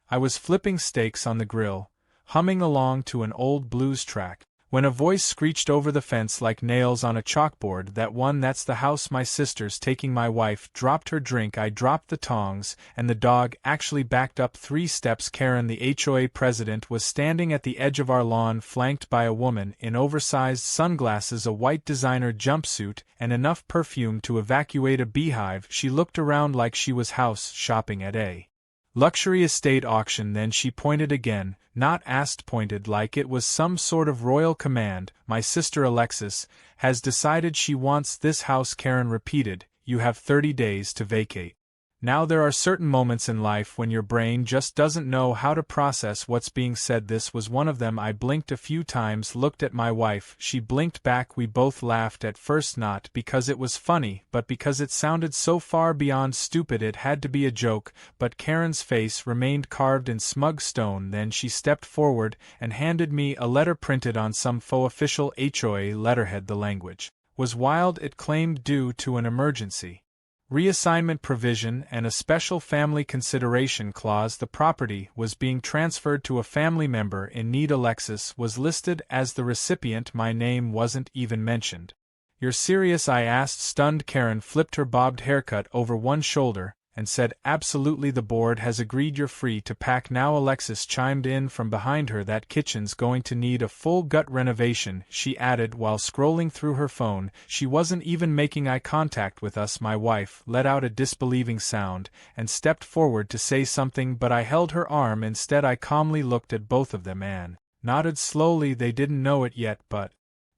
I was flipping steaks on the grill, humming along to an old blues track, when a voice screeched over the fence like nails on a chalkboard. That one, that's the house my sister's taking. My wife dropped her drink, I dropped the tongs, and the dog actually backed up 3 steps. Karen, the HOA president, was standing at the edge of our lawn, flanked by a woman in oversized sunglasses, a white designer jumpsuit, and enough perfume to evacuate a beehive. She looked around like she was house shopping at a luxury estate auction. Then she pointed again, not asked, pointed like it was some sort of royal command. My sister Alexis has decided she wants this house. Karen repeated, you have 30 days to vacate. Now there are certain moments in life when your brain just doesn't know how to process what's being said. This was one of them. I blinked a few times, looked at my wife, she blinked back. We both laughed, at first not because it was funny, but because it sounded so far beyond stupid it had to be a joke. But Karen's face remained carved in smug stone. Then she stepped forward and handed me a letter printed on some faux official HOA letterhead. The language was wild. It claimed, due to an emergency reassignment provision and a special family consideration clause, the property was being transferred to a family member in need. Alexis was listed as the recipient. My name wasn't even mentioned. You're serious? I asked, stunned. Karen flipped her bobbed haircut over one shoulder and said, absolutely, the board has agreed, you're free to pack now. Alexis chimed in from behind her, that kitchen's going to need a full gut renovation, she added while scrolling through her phone. She wasn't even making eye contact with us. My wife let out a disbelieving sound and stepped forward to say something, but I held her arm instead. I calmly looked at both of them and nodded slowly. They didn't know it yet, but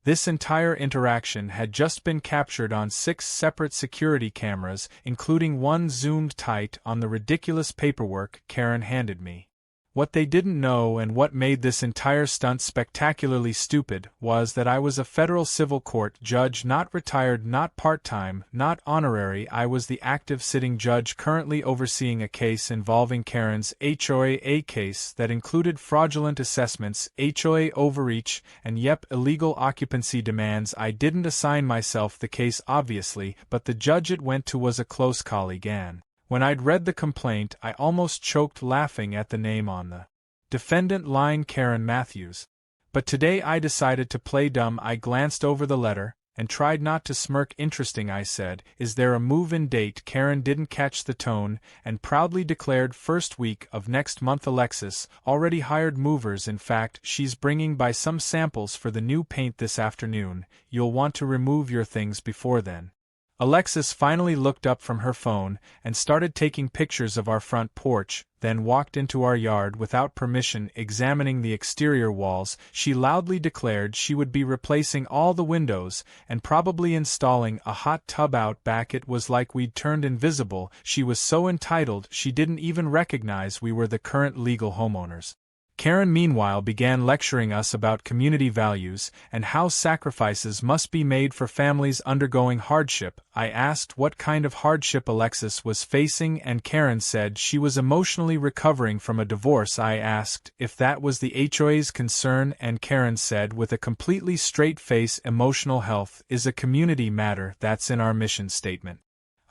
this entire interaction had just been captured on 6 separate security cameras, including one zoomed tight on the ridiculous paperwork Karen handed me. What they didn't know, and what made this entire stunt spectacularly stupid, was that I was a federal civil court judge, not retired, not part-time, not honorary. I was the active sitting judge currently overseeing a case involving Karen's HOA, a case that included fraudulent assessments, HOA overreach, and illegal occupancy demands. I didn't assign myself the case, obviously, but the judge it went to was a close colleague, and when I'd read the complaint, I almost choked laughing at the name on the defendant line, Karen Matthews. But today I decided to play dumb. I glanced over the letter and tried not to smirk. Interesting, I said. Is there a move-in date? Karen didn't catch the tone and proudly declared, first week of next month. Alexis already hired movers. In fact, she's bringing by some samples for the new paint this afternoon. You'll want to remove your things before then. Alexis finally looked up from her phone and started taking pictures of our front porch, then walked into our yard without permission, examining the exterior walls. She loudly declared she would be replacing all the windows and probably installing a hot tub out back. It was like we'd turned invisible. She was so entitled she didn't even recognize we were the current legal homeowners. Karen meanwhile began lecturing us about community values and how sacrifices must be made for families undergoing hardship. I asked what kind of hardship Alexis was facing, and Karen said she was emotionally recovering from a divorce. I asked if that was the HOA's concern, and Karen said with a completely straight face, emotional health is a community matter, that's in our mission statement.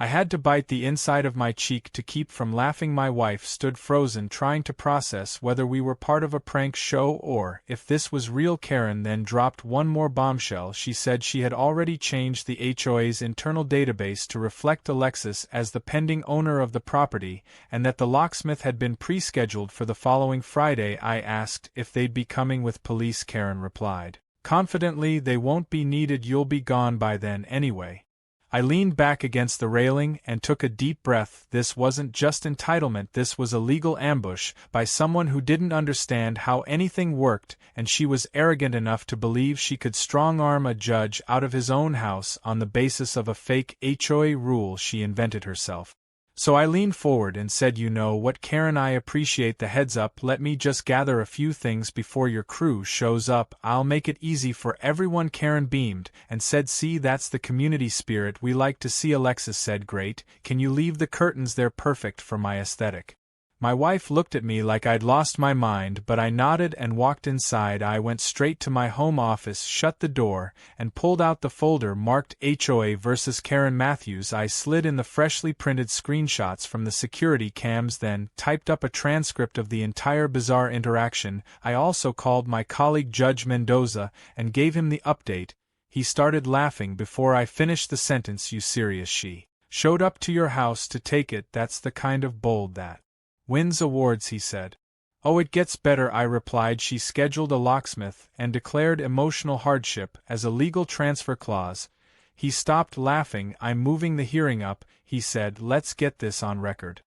I had to bite the inside of my cheek to keep from laughing. My wife stood frozen, trying to process whether we were part of a prank show or if this was real. Karen then dropped one more bombshell. She said she had already changed the HOA's internal database to reflect Alexis as the pending owner of the property, and that the locksmith had been pre-scheduled for the following Friday. I asked if they'd be coming with police. Karen replied confidently, they won't be needed, you'll be gone by then anyway. I leaned back against the railing and took a deep breath. This wasn't just entitlement, this was a legal ambush by someone who didn't understand how anything worked, and she was arrogant enough to believe she could strong-arm a judge out of his own house on the basis of a fake HOA rule she invented herself. So I leaned forward and said, you know what, Karen, I appreciate the heads up. Let me just gather a few things before your crew shows up. I'll make it easy for everyone. Karen beamed and said, see, that's the community spirit we like to see. Alexis said, great, can you leave the curtains? They're perfect for my aesthetic. My wife looked at me like I'd lost my mind, but I nodded and walked inside. I went straight to my home office, shut the door, and pulled out the folder marked HOA vs. Karen Matthews. I slid in the freshly printed screenshots from the security cams, then typed up a transcript of the entire bizarre interaction. I also called my colleague Judge Mendoza and gave him the update. He started laughing before I finished the sentence. You serious? She showed up to your house to take it. That's the kind of bold that wins awards, he said. Oh, it gets better, I replied. She scheduled a locksmith and declared emotional hardship as a legal transfer clause. He stopped laughing. I'm moving the hearing up, he said. Let's get this on record.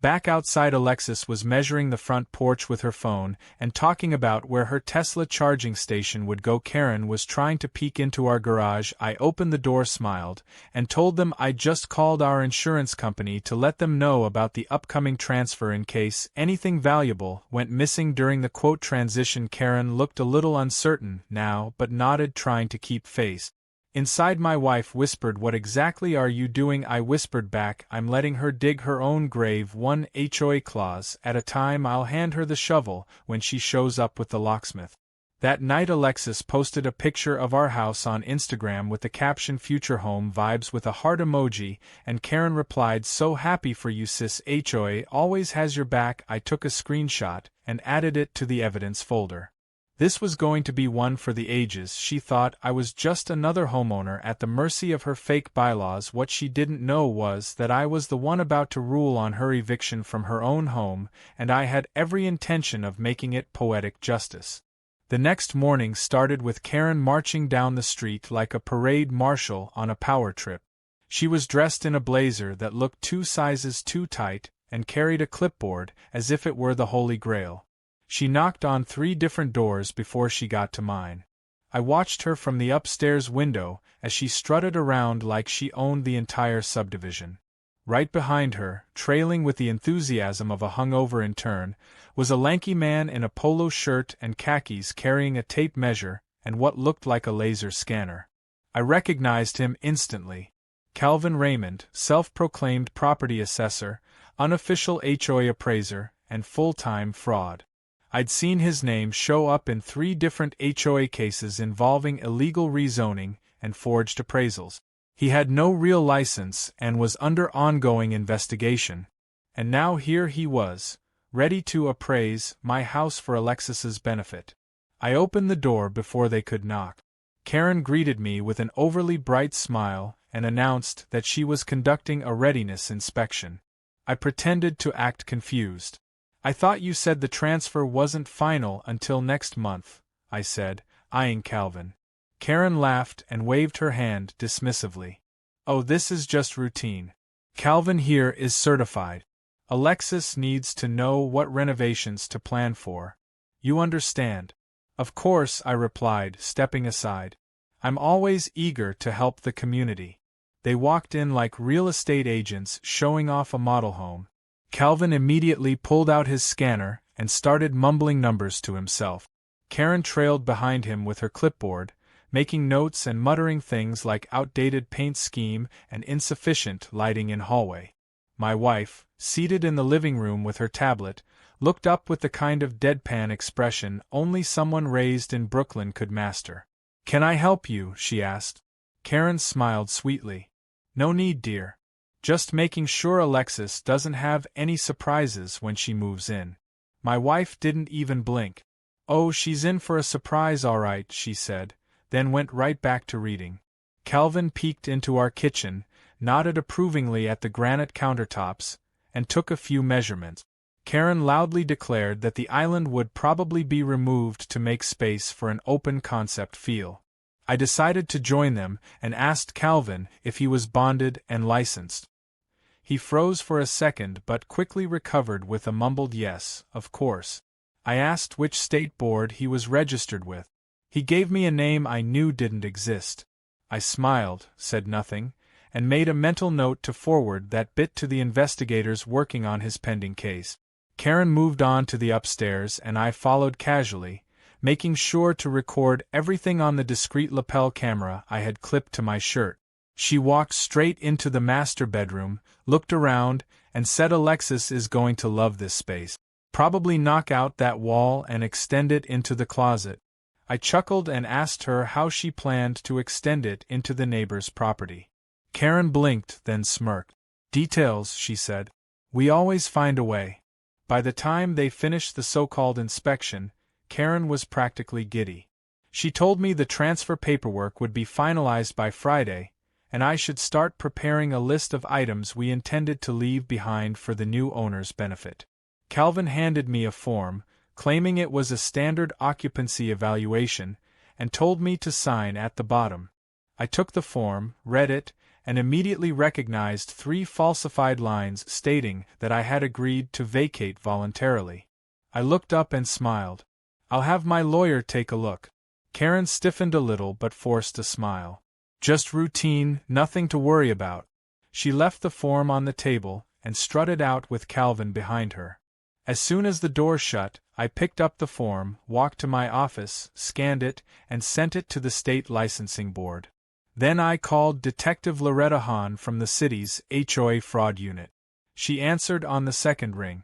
Back outside, Alexis was measuring the front porch with her phone and talking about where her Tesla charging station would go. Karen was trying to peek into our garage. I opened the door, smiled, and told them I just called our insurance company to let them know about the upcoming transfer in case anything valuable went missing during the quote transition. Karen looked a little uncertain now, but nodded, trying to keep face. Inside, my wife whispered, "What exactly are you doing?" I whispered back, "I'm letting her dig her own grave, one HOA clause at a time. I'll hand her the shovel when she shows up with the locksmith." That night, Alexis posted a picture of our house on Instagram with the caption "Future Home Vibes" with a heart emoji, and Karen replied, "So happy for you, sis. HOA always has your back." I took a screenshot and added it to the evidence folder. This was going to be one for the ages. She thought I was just another homeowner at the mercy of her fake bylaws. What she didn't know was that I was the one about to rule on her eviction from her own home, and I had every intention of making it poetic justice. The next morning started with Karen marching down the street like a parade marshal on a power trip. She was dressed in a blazer that looked 2 sizes too tight and carried a clipboard as if it were the Holy Grail. She knocked on 3 different doors before she got to mine. I watched her from the upstairs window as she strutted around like she owned the entire subdivision. Right behind her, trailing with the enthusiasm of a hungover intern, was a lanky man in a polo shirt and khakis carrying a tape measure and what looked like a laser scanner. I recognized him instantly. Calvin Raymond, self-proclaimed property assessor, unofficial HOA appraiser, and full-time fraud. I'd seen his name show up in 3 different HOA cases involving illegal rezoning and forged appraisals. He had no real license and was under ongoing investigation. And now here he was, ready to appraise my house for Alexis's benefit. I opened the door before they could knock. Karen greeted me with an overly bright smile and announced that she was conducting a readiness inspection. I pretended to act confused. "I thought you said the transfer wasn't final until next month," I said, eyeing Calvin. Karen laughed and waved her hand dismissively. "Oh, this is just routine. Calvin here is certified. Alexis needs to know what renovations to plan for. You understand?" "Of course," I replied, stepping aside. "I'm always eager to help the community." They walked in like real estate agents showing off a model home. Calvin immediately pulled out his scanner and started mumbling numbers to himself. Karen trailed behind him with her clipboard, making notes and muttering things like outdated paint scheme and insufficient lighting in hallway. My wife, seated in the living room with her tablet, looked up with the kind of deadpan expression only someone raised in Brooklyn could master. "Can I help you?" she asked. Karen smiled sweetly. "No need, dear. Just making sure Alexis doesn't have any surprises when she moves in." My wife didn't even blink. "Oh, she's in for a surprise all right," she said, then went right back to reading. Calvin peeked into our kitchen, nodded approvingly at the granite countertops, and took a few measurements. Karen loudly declared that the island would probably be removed to make space for an open concept feel. I decided to join them and asked Calvin if he was bonded and licensed. He froze for a second but quickly recovered with a mumbled yes, of course. I asked which state board he was registered with. He gave me a name I knew didn't exist. I smiled, said nothing, and made a mental note to forward that bit to the investigators working on his pending case. Karen moved on to the upstairs and I followed casually, making sure to record everything on the discreet lapel camera I had clipped to my shirt. She walked straight into the master bedroom, looked around, and said Alexis is going to love this space. Probably knock out that wall and extend it into the closet. I chuckled and asked her how she planned to extend it into the neighbor's property. Karen blinked, then smirked. Details, she said. We always find a way. By the time they finished the so-called inspection, Karen was practically giddy. She told me the transfer paperwork would be finalized by Friday, and I should start preparing a list of items we intended to leave behind for the new owner's benefit. Calvin handed me a form, claiming it was a standard occupancy evaluation, and told me to sign at the bottom. I took the form, read it, and immediately recognized 3 falsified lines stating that I had agreed to vacate voluntarily. I looked up and smiled. I'll have my lawyer take a look. Karen stiffened a little but forced a smile. Just routine, nothing to worry about. She left the form on the table and strutted out with Calvin behind her. As soon as the door shut, I picked up the form, walked to my office, scanned it, and sent it to the state licensing board. Then I called Detective Loretta Hahn from the city's HOA fraud unit. She answered on the second ring.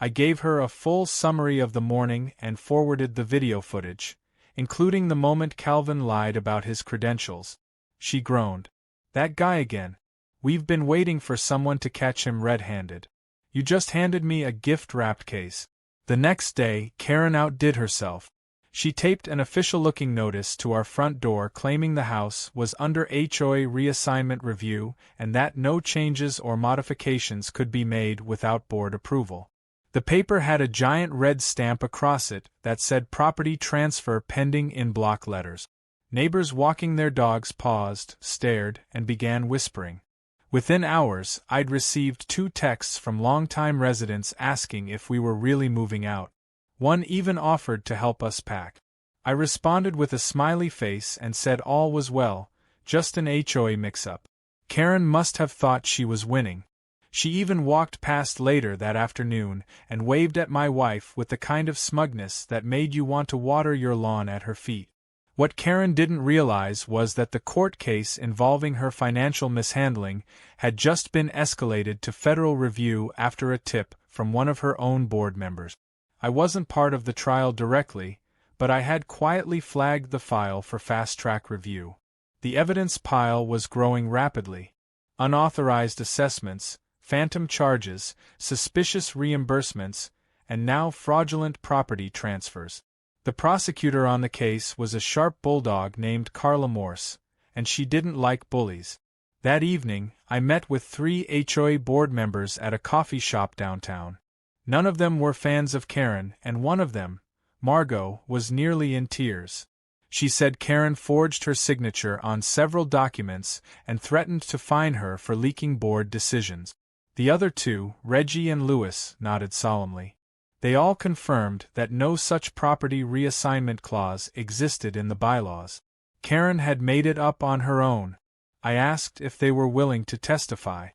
I gave her a full summary of the morning and forwarded the video footage, including the moment Calvin lied about his credentials. She groaned. That guy again. We've been waiting for someone to catch him red-handed. You just handed me a gift-wrapped case. The next day, Karen outdid herself. She taped an official-looking notice to our front door claiming the house was under HOA reassignment review and that no changes or modifications could be made without board approval. The paper had a giant red stamp across it that said property transfer pending in block letters. Neighbors walking their dogs paused, stared, and began whispering. Within hours, I'd received 2 texts from longtime residents asking if we were really moving out. One even offered to help us pack. I responded with a smiley face and said all was well, just an HOA mix-up. Karen must have thought she was winning. She even walked past later that afternoon and waved at my wife with the kind of smugness that made you want to water your lawn at her feet. What Karen didn't realize was that the court case involving her financial mishandling had just been escalated to federal review after a tip from one of her own board members. I wasn't part of the trial directly, but I had quietly flagged the file for fast-track review. The evidence pile was growing rapidly. Unauthorized assessments, phantom charges, suspicious reimbursements, and now fraudulent property transfers. The prosecutor on the case was a sharp bulldog named Carla Morse, and she didn't like bullies. That evening, I met with 3 HOA board members at a coffee shop downtown. None of them were fans of Karen, and one of them, Margot, was nearly in tears. She said Karen forged her signature on several documents and threatened to fine her for leaking board decisions. The other 2, Reggie and Louis, nodded solemnly. They all confirmed that no such property reassignment clause existed in the bylaws. Karen had made it up on her own. I asked if they were willing to testify.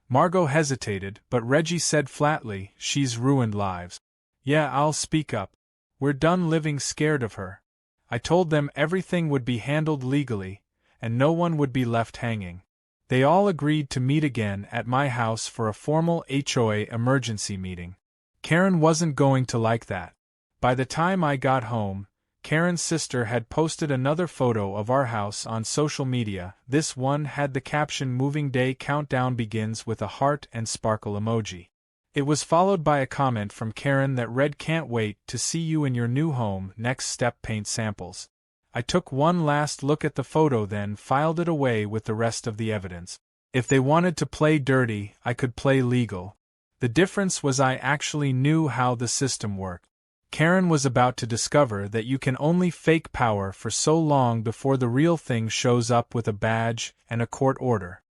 Margot hesitated, but Reggie said flatly, she's ruined lives. Yeah, I'll speak up. We're done living scared of her. I told them everything would be handled legally, and no one would be left hanging. They all agreed to meet again at my house for a formal HOA emergency meeting. Karen wasn't going to like that. By the time I got home, Karen's sister had posted another photo of our house on social media. This one had the caption "Moving Day Countdown Begins" with a heart and sparkle emoji. It was followed by a comment from Karen that read, "Can't wait to see you in your new home, next step paint samples." I took one last look at the photo, then filed it away with the rest of the evidence. If they wanted to play dirty, I could play legal. The difference was I actually knew how the system worked. Karen was about to discover that you can only fake power for so long before the real thing shows up with a badge and a court order.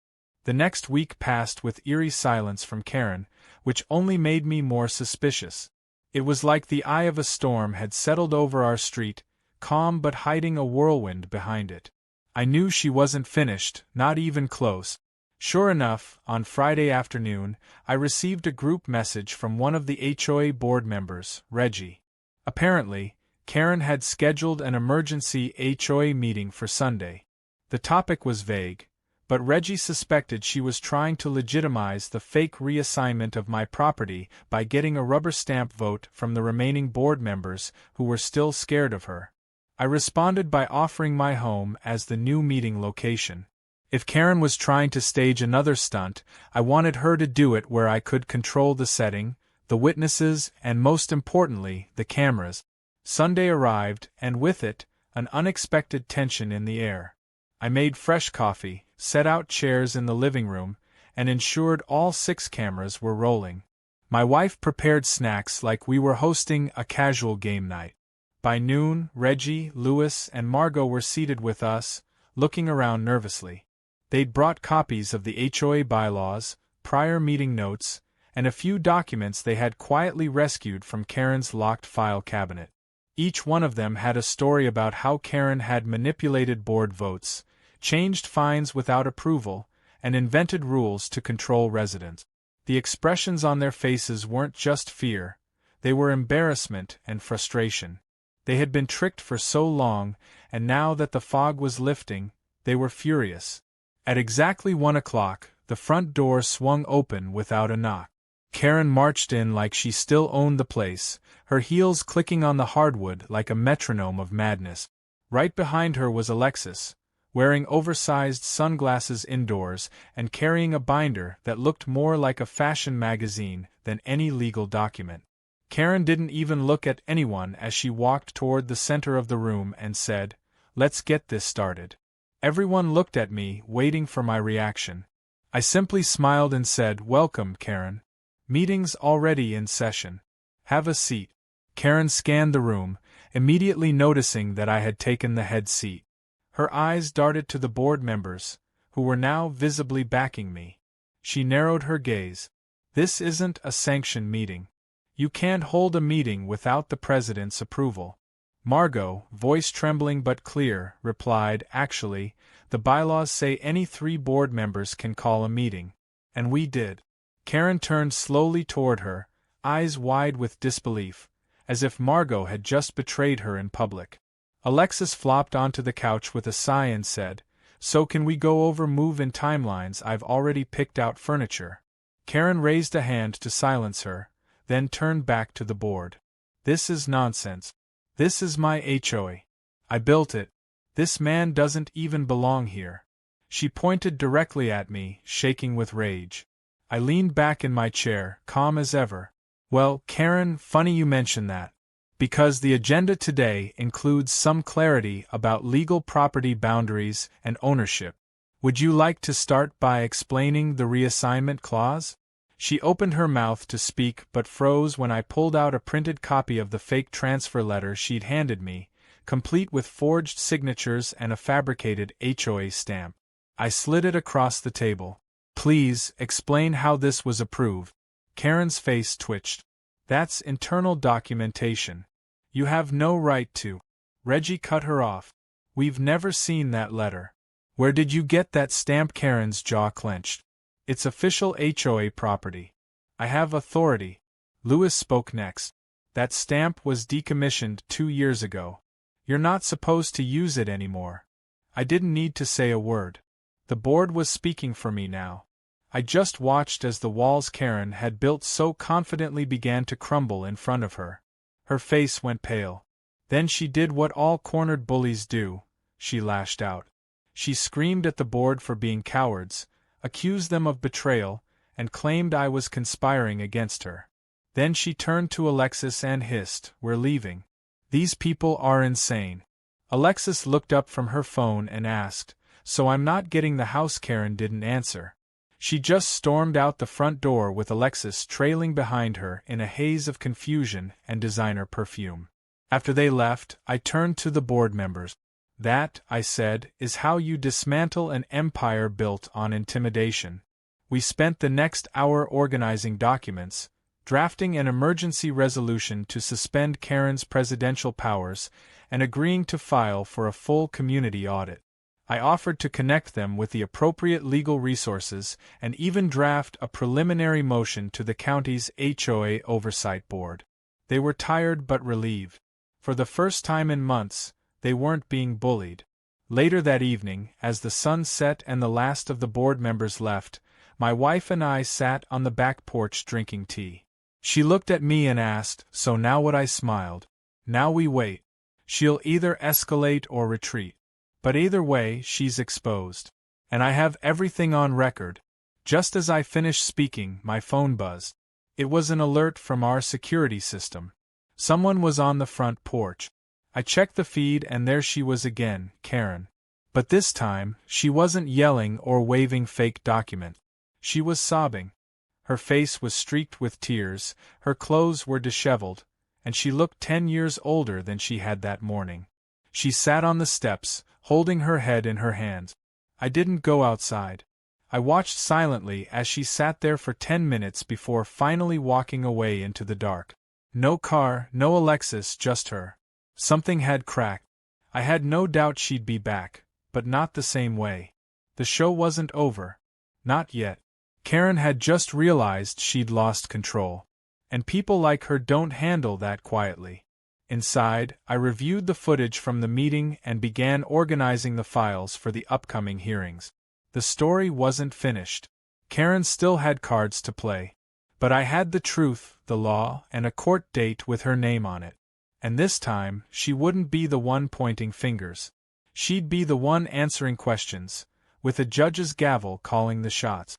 The next week passed with eerie silence from Karen, which only made me more suspicious. It was like the eye of a storm had settled over our street, calm but hiding a whirlwind behind it. I knew she wasn't finished, not even close. Sure enough, on Friday afternoon, I received a group message from one of the HOA board members, Reggie. Apparently, Karen had scheduled an emergency HOA meeting for Sunday. The topic was vague, but Reggie suspected she was trying to legitimize the fake reassignment of my property by getting a rubber stamp vote from the remaining board members who were still scared of her. I responded by offering my home as the new meeting location. If Karen was trying to stage another stunt, I wanted her to do it where I could control the setting, the witnesses, and most importantly, the cameras. Sunday arrived, and with it, an unexpected tension in the air. I made fresh coffee, set out chairs in the living room, and ensured all 6 cameras were rolling. My wife prepared snacks like we were hosting a casual game night. By noon, Reggie, Louis, and Margot were seated with us, looking around nervously. They'd brought copies of the HOA bylaws, prior meeting notes, and a few documents they had quietly rescued from Karen's locked file cabinet. Each one of them had a story about how Karen had manipulated board votes, changed fines without approval, and invented rules to control residents. The expressions on their faces weren't just fear, they were embarrassment and frustration. They had been tricked for so long, and now that the fog was lifting, they were furious. At exactly 1 o'clock, the front door swung open without a knock. Karen marched in like she still owned the place, her heels clicking on the hardwood like a metronome of madness. Right behind her was Alexis, wearing oversized sunglasses indoors and carrying a binder that looked more like a fashion magazine than any legal document. Karen didn't even look at anyone as she walked toward the center of the room and said, "Let's get this started." Everyone looked at me, waiting for my reaction. I simply smiled and said, "Welcome, Karen. Meeting's already in session. Have a seat." Karen scanned the room, immediately noticing that I had taken the head seat. Her eyes darted to the board members, who were now visibly backing me. She narrowed her gaze. "This isn't a sanctioned meeting. You can't hold a meeting without the president's approval." Margot, voice trembling but clear, replied, "Actually, the bylaws say any 3 board members can call a meeting. And we did." Karen turned slowly toward her, eyes wide with disbelief, as if Margot had just betrayed her in public. Alexis flopped onto the couch with a sigh and said, "So can we go over move-in timelines? I've already picked out furniture." Karen raised a hand to silence her, then turned back to the board. "This is nonsense. This is my HOA. I built it. This man doesn't even belong here." She pointed directly at me, shaking with rage. I leaned back in my chair, calm as ever. "Well, Karen, funny you mention that. Because the agenda today includes some clarity about legal property boundaries and ownership. Would you like to start by explaining the reassignment clause?" She opened her mouth to speak but froze when I pulled out a printed copy of the fake transfer letter she'd handed me, complete with forged signatures and a fabricated HOA stamp. I slid it across the table. "Please, explain how this was approved." Karen's face twitched. "That's internal documentation. You have no right to." Reggie cut her off. "We've never seen that letter. Where did you get that stamp?" Karen's jaw clenched. "It's official HOA property. I have authority." Louis spoke next. "That stamp was decommissioned 2 years ago. You're not supposed to use it anymore." I didn't need to say a word. The board was speaking for me now. I just watched as the walls Karen had built so confidently began to crumble in front of her. Her face went pale. Then she did what all cornered bullies do. She lashed out. She screamed at the board for being cowards, accused them of betrayal, and claimed I was conspiring against her. Then she turned to Alexis and hissed, "We're leaving. These people are insane." Alexis looked up from her phone and asked, "So I'm not getting the house?" Karen didn't answer. She just stormed out the front door with Alexis trailing behind her in a haze of confusion and designer perfume. After they left, I turned to the board members. "That," I said, "is how you dismantle an empire built on intimidation." We spent the next hour organizing documents, drafting an emergency resolution to suspend Karen's presidential powers, and agreeing to file for a full community audit. I offered to connect them with the appropriate legal resources and even draft a preliminary motion to the county's HOA Oversight Board. They were tired but relieved. For the first time in months, they weren't being bullied. Later that evening, as the sun set and the last of the board members left, my wife and I sat on the back porch drinking tea. She looked at me and asked, "So now what?" I smiled. "Now we wait. She'll either escalate or retreat. But either way, she's exposed. And I have everything on record." Just as I finished speaking, my phone buzzed. It was an alert from our security system. Someone was on the front porch. I checked the feed and there she was again, Karen. But this time, she wasn't yelling or waving fake document. She was sobbing. Her face was streaked with tears, her clothes were disheveled, and she looked 10 years older than she had that morning. She sat on the steps, holding her head in her hands. I didn't go outside. I watched silently as she sat there for 10 minutes before finally walking away into the dark. No car, no Alexis, just her. Something had cracked. I had no doubt she'd be back, but not the same way. The show wasn't over. Not yet. Karen had just realized she'd lost control. And people like her don't handle that quietly. Inside, I reviewed the footage from the meeting and began organizing the files for the upcoming hearings. The story wasn't finished. Karen still had cards to play. But I had the truth, the law, and a court date with her name on it. And this time, she wouldn't be the one pointing fingers. She'd be the one answering questions, with a judge's gavel calling the shots.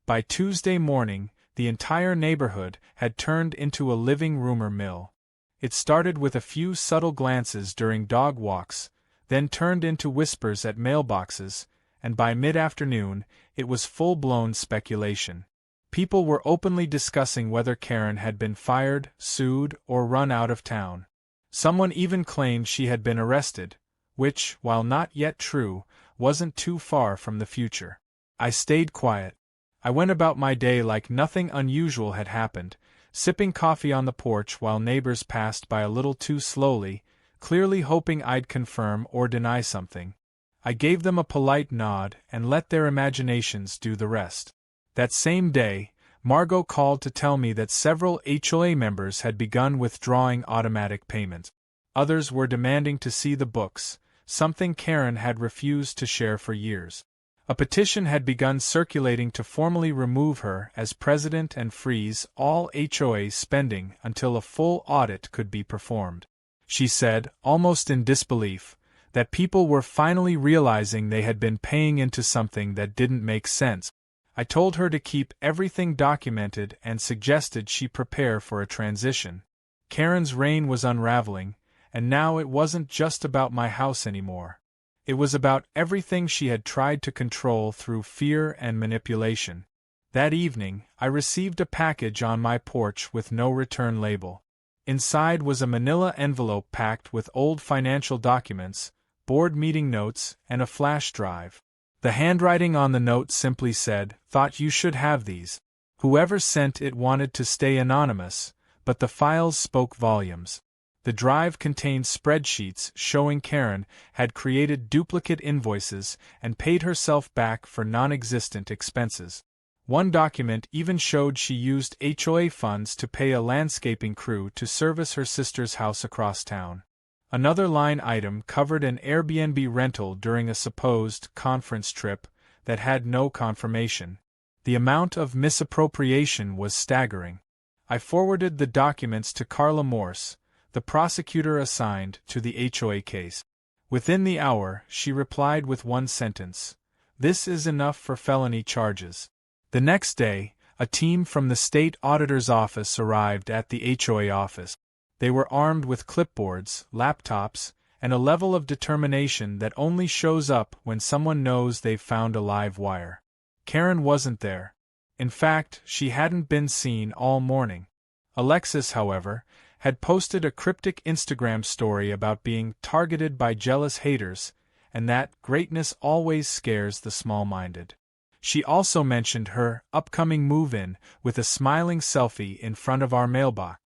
By Tuesday morning, the entire neighborhood had turned into a living rumor mill. It started with a few subtle glances during dog walks, then turned into whispers at mailboxes, and by mid-afternoon, it was full-blown speculation. People were openly discussing whether Karen had been fired, sued, or run out of town. Someone even claimed she had been arrested, which, while not yet true, wasn't too far from the future. I stayed quiet. I went about my day like nothing unusual had happened, sipping coffee on the porch while neighbors passed by a little too slowly, clearly hoping I'd confirm or deny something. I gave them a polite nod and let their imaginations do the rest. That same day, Margot called to tell me that several HOA members had begun withdrawing automatic payments. Others were demanding to see the books, something Karen had refused to share for years. A petition had begun circulating to formally remove her as president and freeze all HOA spending until a full audit could be performed. She said, almost in disbelief, that people were finally realizing they had been paying into something that didn't make sense. I told her to keep everything documented and suggested she prepare for a transition. Karen's reign was unraveling, and now it wasn't just about my house anymore. It was about everything she had tried to control through fear and manipulation. That evening, I received a package on my porch with no return label. Inside was a manila envelope packed with old financial documents, board meeting notes, and a flash drive. The handwriting on the note simply said, "Thought you should have these." Whoever sent it wanted to stay anonymous, but the files spoke volumes. The drive contained spreadsheets showing Karen had created duplicate invoices and paid herself back for non-existent expenses. One document even showed she used HOA funds to pay a landscaping crew to service her sister's house across town. Another line item covered an Airbnb rental during a supposed conference trip that had no confirmation. The amount of misappropriation was staggering. I forwarded the documents to Carla Morse, the prosecutor assigned to the HOA case. Within the hour, she replied with one sentence, "This is enough for felony charges." The next day, a team from the state auditor's office arrived at the HOA office. They were armed with clipboards, laptops, and a level of determination that only shows up when someone knows they've found a live wire. Karen wasn't there. In fact, she hadn't been seen all morning. Alexis, however, had posted a cryptic Instagram story about being targeted by jealous haters, and that greatness always scares the small-minded. She also mentioned her upcoming move-in with a smiling selfie in front of our mailbox.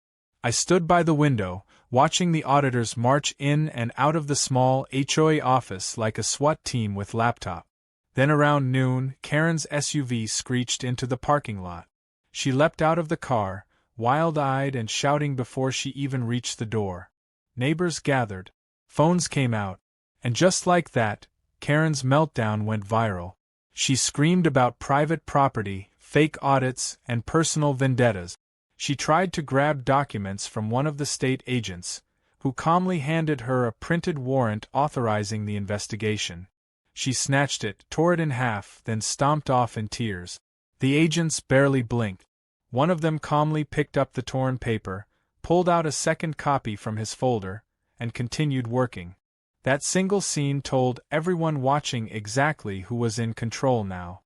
I stood by the window, watching the auditors march in and out of the small HOA office like a SWAT team with laptop. Then around noon, Karen's SUV screeched into the parking lot. She leapt out of the car, wild-eyed and shouting before she even reached the door. Neighbors gathered. Phones came out. And just like that, Karen's meltdown went viral. She screamed about private property, fake audits, and personal vendettas. She tried to grab documents from one of the state agents, who calmly handed her a printed warrant authorizing the investigation. She snatched it, tore it in half, then stomped off in tears. The agents barely blinked. One of them calmly picked up the torn paper, pulled out a second copy from his folder, and continued working. That single scene told everyone watching exactly who was in control now.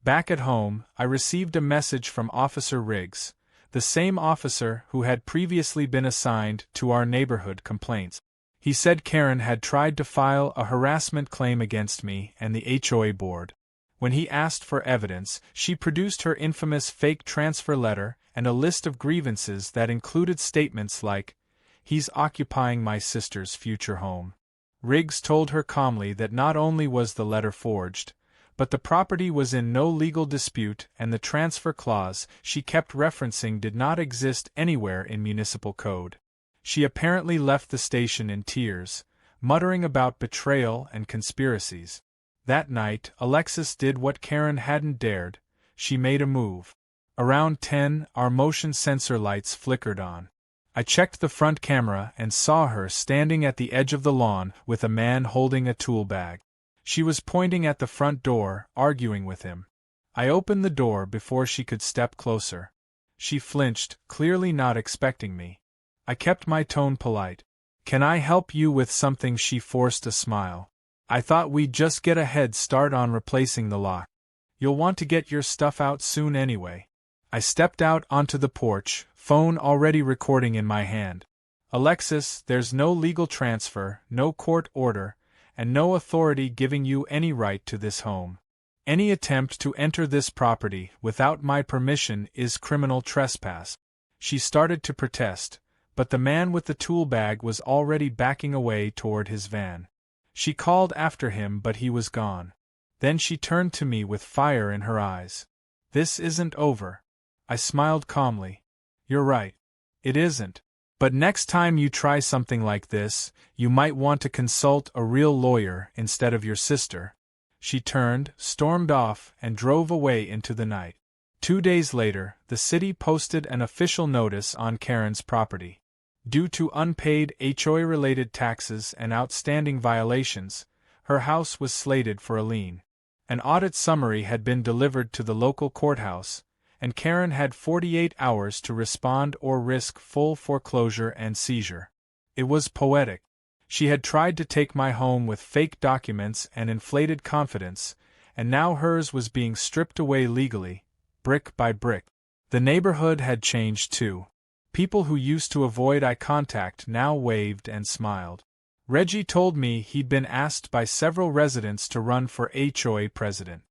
Back at home, I received a message from Officer Riggs, the same officer who had previously been assigned to our neighborhood complaints. He said Karen had tried to file a harassment claim against me and the HOA board. When he asked for evidence, she produced her infamous fake transfer letter and a list of grievances that included statements like, "He's occupying my sister's future home." Riggs told her calmly that not only was the letter forged, but the property was in no legal dispute and the transfer clause she kept referencing did not exist anywhere in municipal code. She apparently left the station in tears, muttering about betrayal and conspiracies. That night, Alexis did what Karen hadn't dared. She made a move. Around 10, our motion sensor lights flickered on. I checked the front camera and saw her standing at the edge of the lawn with a man holding a tool bag. She was pointing at the front door, arguing with him. I opened the door before she could step closer. She flinched, clearly not expecting me. I kept my tone polite. "Can I help you with something?" She forced a smile. "I thought we'd just get a head start on replacing the lock. You'll want to get your stuff out soon anyway." I stepped out onto the porch, phone already recording in my hand. "Alexis, there's no legal transfer, no court order, and no authority giving you any right to this home. Any attempt to enter this property without my permission is criminal trespass." She started to protest, but the man with the tool bag was already backing away toward his van. She called after him, but he was gone. Then she turned to me with fire in her eyes. "This isn't over." I smiled calmly. "You're right. It isn't. But next time you try something like this, you might want to consult a real lawyer instead of your sister." She turned, stormed off, and drove away into the night. 2 days later, the city posted an official notice on Karen's property. Due to unpaid HOA-related taxes and outstanding violations, her house was slated for a lien. An audit summary had been delivered to the local courthouse, and Karen had 48 hours to respond or risk full foreclosure and seizure. It was poetic. She had tried to take my home with fake documents and inflated confidence, and now hers was being stripped away legally, brick by brick. The neighborhood had changed too. People who used to avoid eye contact now waved and smiled. Reggie told me he'd been asked by several residents to run for HOA president.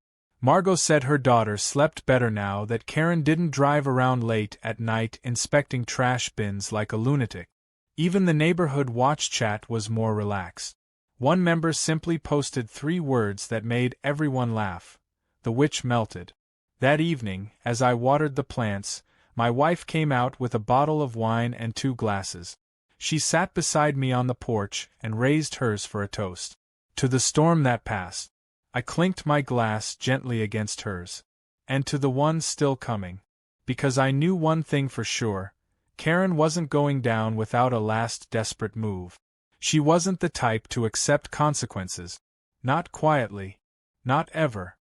Margot said her daughter slept better now that Karen didn't drive around late at night inspecting trash bins like a lunatic. Even the neighborhood watch chat was more relaxed. One member simply posted 3 words that made everyone laugh. "The witch melted." That evening, as I watered the plants, my wife came out with a bottle of wine and 2 glasses. She sat beside me on the porch and raised hers for a toast. "To the storm that passed." I clinked my glass gently against hers. "And to the one still coming." Because I knew one thing for sure, Karen wasn't going down without a last desperate move. She wasn't the type to accept consequences. Not quietly. Not ever.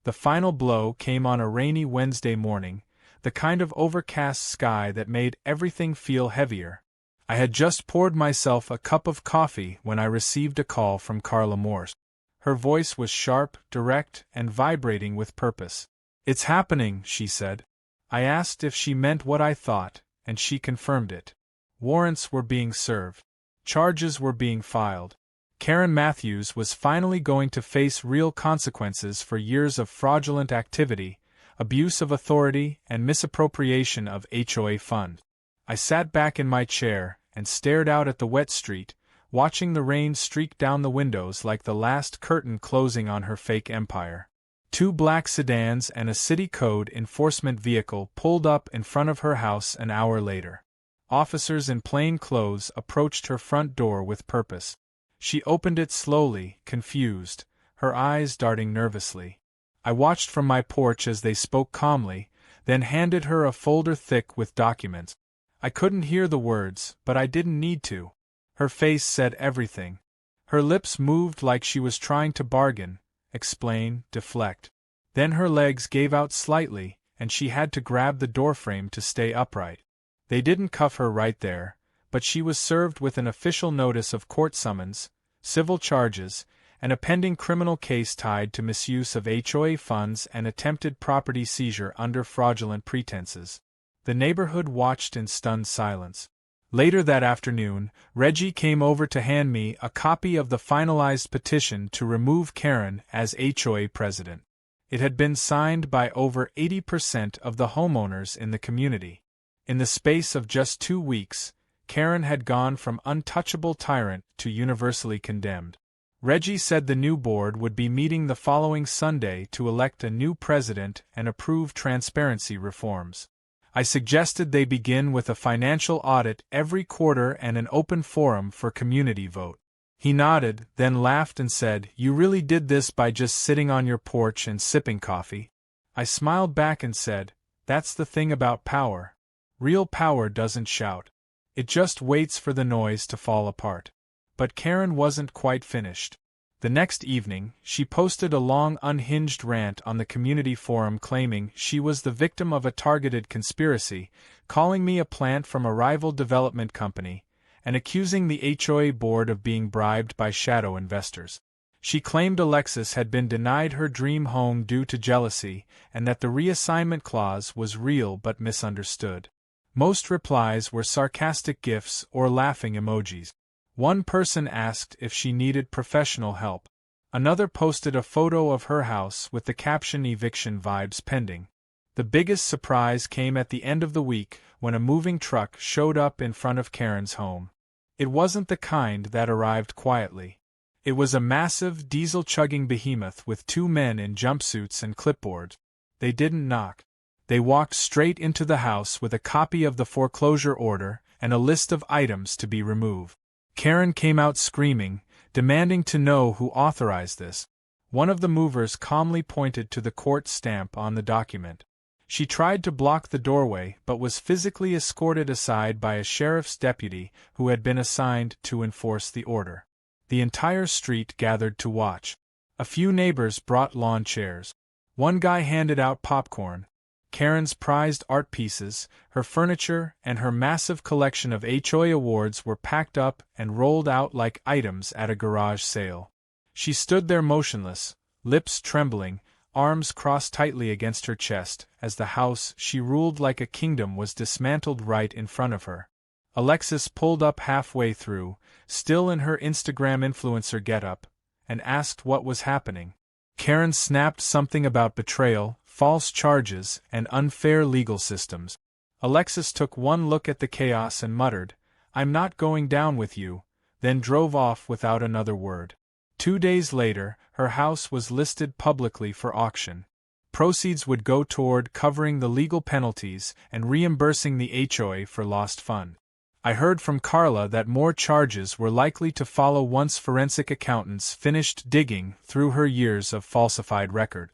The final blow came on a rainy Wednesday morning, the kind of overcast sky that made everything feel heavier. I had just poured myself a cup of coffee when I received a call from Carla Morse. Her voice was sharp, direct, and vibrating with purpose. "It's happening," she said. I asked if she meant what I thought, and she confirmed it. Warrants were being served. Charges were being filed. Karen Matthews was finally going to face real consequences for years of fraudulent activity, abuse of authority, and misappropriation of HOA funds. I sat back in my chair and stared out at the wet street, watching the rain streak down the windows like the last curtain closing on her fake empire. 2 black sedans and a city code enforcement vehicle pulled up in front of her house an hour later. Officers in plain clothes approached her front door with purpose. She opened it slowly, confused, her eyes darting nervously. I watched from my porch as they spoke calmly, then handed her a folder thick with documents. I couldn't hear the words, but I didn't need to. Her face said everything. Her lips moved like she was trying to bargain, explain, deflect. Then her legs gave out slightly, and she had to grab the doorframe to stay upright. They didn't cuff her right there, but she was served with an official notice of court summons, civil charges, and a pending criminal case tied to misuse of HOA funds and attempted property seizure under fraudulent pretenses. The neighborhood watched in stunned silence. Later that afternoon, Reggie came over to hand me a copy of the finalized petition to remove Karen as HOA president. It had been signed by over 80% of the homeowners in the community. In the space of just 2 weeks, Karen had gone from untouchable tyrant to universally condemned. Reggie said the new board would be meeting the following Sunday to elect a new president and approve transparency reforms. I suggested they begin with a financial audit every quarter and an open forum for community vote. He nodded, then laughed and said, "You really did this by just sitting on your porch and sipping coffee?" I smiled back and said, "That's the thing about power. Real power doesn't shout. It just waits for the noise to fall apart." But Karen wasn't quite finished. The next evening, she posted a long unhinged rant on the community forum claiming she was the victim of a targeted conspiracy, calling me a plant from a rival development company, and accusing the HOA board of being bribed by shadow investors. She claimed Alexis had been denied her dream home due to jealousy, and that the reassignment clause was real but misunderstood. Most replies were sarcastic gifs or laughing emojis. One person asked if she needed professional help. Another posted a photo of her house with the caption "Eviction vibes pending." The biggest surprise came at the end of the week when a moving truck showed up in front of Karen's home. It wasn't the kind that arrived quietly. It was a massive, diesel-chugging behemoth with 2 men in jumpsuits and clipboards. They didn't knock. They walked straight into the house with a copy of the foreclosure order and a list of items to be removed. Karen came out screaming, demanding to know who authorized this. One of the movers calmly pointed to the court stamp on the document. She tried to block the doorway but was physically escorted aside by a sheriff's deputy who had been assigned to enforce the order. The entire street gathered to watch. A few neighbors brought lawn chairs. One guy handed out popcorn. Karen's prized art pieces, her furniture, and her massive collection of HOA awards were packed up and rolled out like items at a garage sale. She stood there motionless, lips trembling, arms crossed tightly against her chest, as the house she ruled like a kingdom was dismantled right in front of her. Alexis pulled up halfway through, still in her Instagram influencer getup, and asked what was happening. Karen snapped something about betrayal, false charges, and unfair legal systems. Alexis took one look at the chaos and muttered, "I'm not going down with you," then drove off without another word. 2 days later, her house was listed publicly for auction. Proceeds would go toward covering the legal penalties and reimbursing the HOA for lost funds. I heard from Carla that more charges were likely to follow once forensic accountants finished digging through her years of falsified record.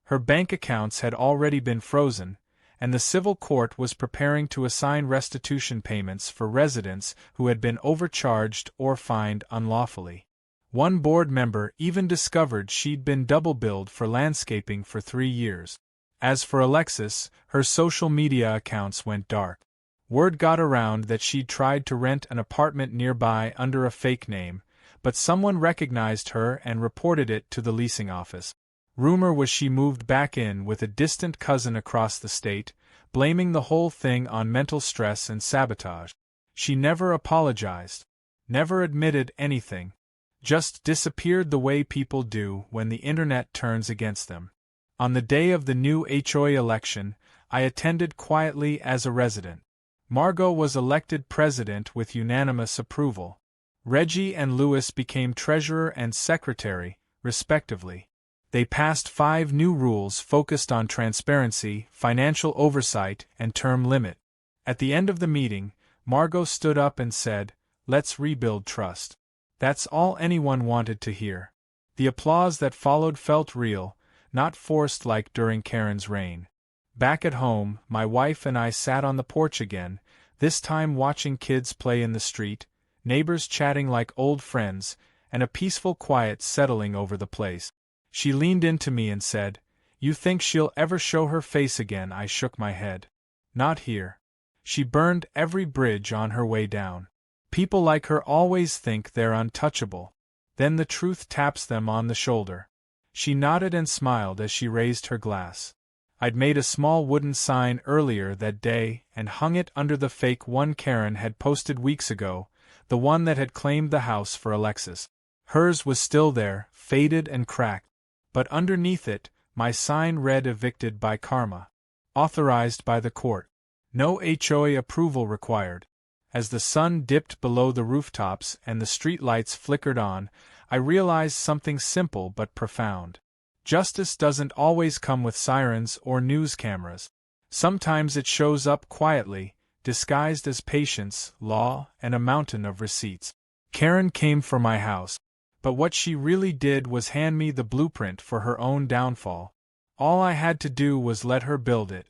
Her bank accounts had already been frozen, and the civil court was preparing to assign restitution payments for residents who had been overcharged or fined unlawfully. One board member even discovered she'd been double-billed for landscaping for 3 years. As for Alexis, her social media accounts went dark. Word got around that she'd tried to rent an apartment nearby under a fake name, but someone recognized her and reported it to the leasing office. Rumor was she moved back in with a distant cousin across the state, blaming the whole thing on mental stress and sabotage. She never apologized, never admitted anything, just disappeared the way people do when the internet turns against them. On the day of the new HOA election, I attended quietly as a resident. Margot was elected president with unanimous approval. Reggie and Louis became treasurer and secretary, respectively. They passed 5 new rules focused on transparency, financial oversight, and term limit. At the end of the meeting, Margot stood up and said, "Let's rebuild trust." That's all anyone wanted to hear. The applause that followed felt real, not forced like during Karen's reign. Back at home, my wife and I sat on the porch again, this time watching kids play in the street, neighbors chatting like old friends, and a peaceful quiet settling over the place. She leaned into me and said, "You think she'll ever show her face again?" I shook my head. "Not here. She burned every bridge on her way down. People like her always think they're untouchable. Then the truth taps them on the shoulder." She nodded and smiled as she raised her glass. I'd made a small wooden sign earlier that day and hung it under the fake one Karen had posted weeks ago, the one that had claimed the house for Alexis. Hers was still there, faded and cracked. But underneath it, my sign read "Evicted by Karma. Authorized by the court. No HOA approval required." As the sun dipped below the rooftops and the street lights flickered on, I realized something simple but profound. Justice doesn't always come with sirens or news cameras. Sometimes it shows up quietly, disguised as patience, law, and a mountain of receipts. Karen came for my house, but what she really did was hand me the blueprint for her own downfall. All I had to do was let her build it,